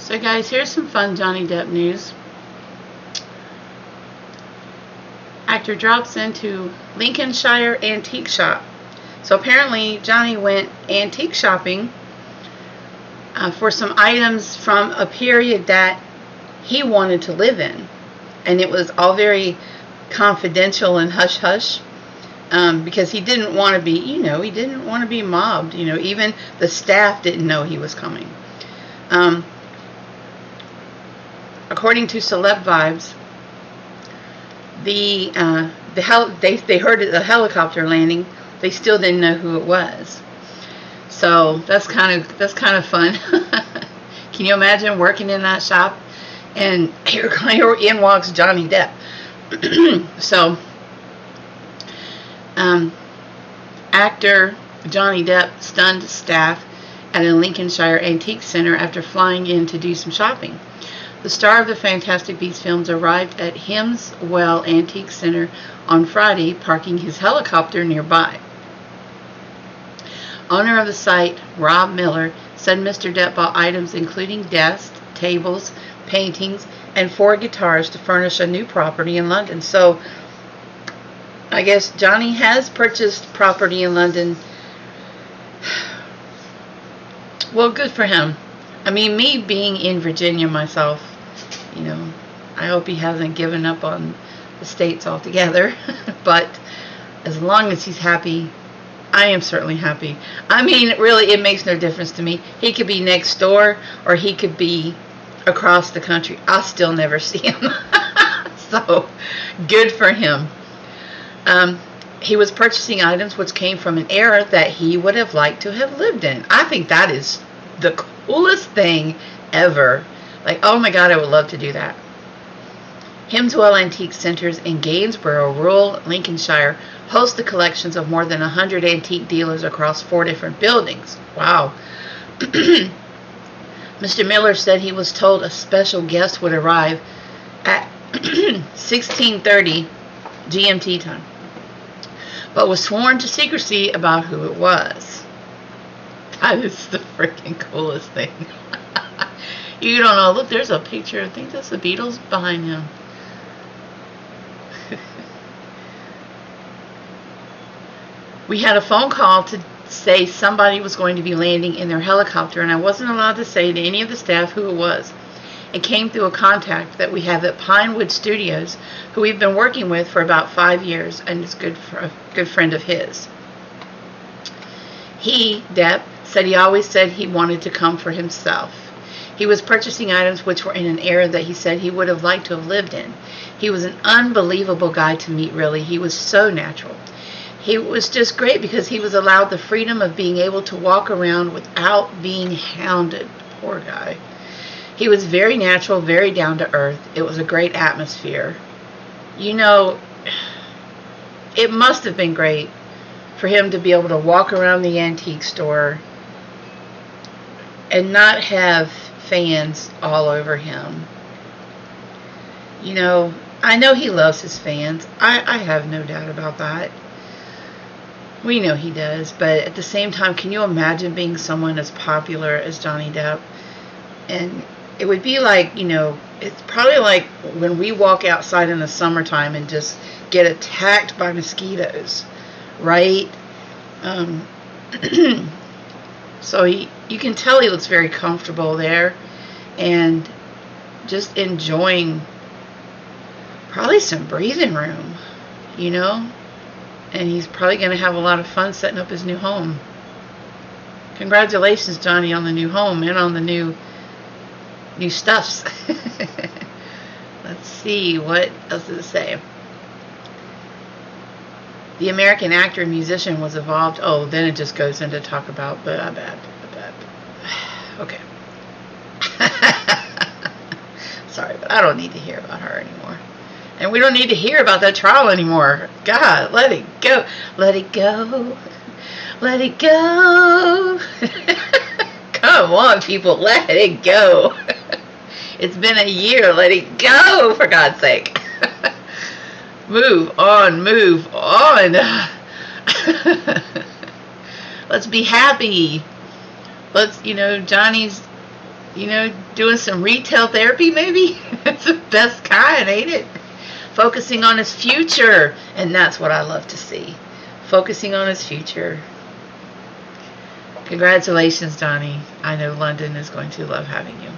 So guys, here's some fun Johnny Depp news. Actor drops into Lincolnshire antique shop. So apparently Johnny went antique shopping for some items from a period that he wanted to live in. And it was all very confidential and hush-hush. Because he didn't want to be, he didn't want to be mobbed. Even the staff didn't know he was coming. According to Celeb Vibes, they heard a helicopter landing. They still didn't know who it was. So that's kind of fun. Can you imagine working in that shop and here in walks Johnny Depp? So actor Johnny Depp stunned staff at a Lincolnshire antique center after flying in to do some shopping. The star of the Fantastic Beasts films arrived at Hemswell Antique Center on Friday, parking his helicopter nearby. Owner of the site, Rob Miller, said Mr. Depp bought items including desks, tables, paintings, and 4 guitars to furnish a new property in London. So I guess Johnny has purchased property in London. Well, good for him. I mean, me being in Virginia myself, I hope he hasn't given up on the States altogether. But as long as he's happy, I am certainly happy. I mean, really, it makes no difference to me. He could be next door or he could be across the country. I'll still never see him. So, good for him. He was purchasing items which came from an era that he would have liked to have lived in. I think that is the coolest thing ever. Like, oh my God, I would love to do that. Hemswell Antique Centers in Gainsborough, rural Lincolnshire, host the collections of more than 100 antique dealers across 4 different buildings. Wow. Mr. Miller said he was told a special guest would arrive at 16:30 GMT time, but was sworn to secrecy about who it was. That is the freaking coolest thing. You don't know. Look, there's a picture. I think that's the Beatles behind him. We had a phone call to say somebody was going to be landing in their helicopter, and I wasn't allowed to say to any of the staff who it was. It came through a contact that we have at Pinewood Studios, who we've been working with for about 5 years, and is a good friend of his. He, Depp, said he always said he wanted to come for himself. He was purchasing items which were in an era that he said he would have liked to have lived in. He was an unbelievable guy to meet, really. He was so natural. He was just great because he was allowed the freedom of being able to walk around without being hounded. Poor guy. He was very natural, very down to earth. It was a great atmosphere. It must have been great for him to be able to walk around the antique store and not have fans all over him. I know he loves his fans. I have no doubt about that. We know he does, but at the same time, can you imagine being someone as popular as Johnny Depp? And it would be like, it's probably like when we walk outside in the summertime and just get attacked by mosquitoes, right? So you can tell he looks very comfortable there and just enjoying probably some breathing room, and he's probably going to have a lot of fun setting up his new home. Congratulations, Johnny, on the new home and on the new stuffs. Let's see, what else does it say? The American actor and musician was involved. Oh, then it just goes into talk about, okay. Sorry, but I don't need to hear about her anymore. And we don't need to hear about that trial anymore. God, let it go. Let it go. Let it go. Come on, people. Let it go. It's been a year. Let it go, for God's sake. Move on. Move on. Let's be happy. Let's, Johnny's you know, doing some retail therapy maybe. It's the best kind, ain't it? Focusing on his future, and that's what I love to see. Focusing on his future. Congratulations, Donnie. I know London is going to love having you.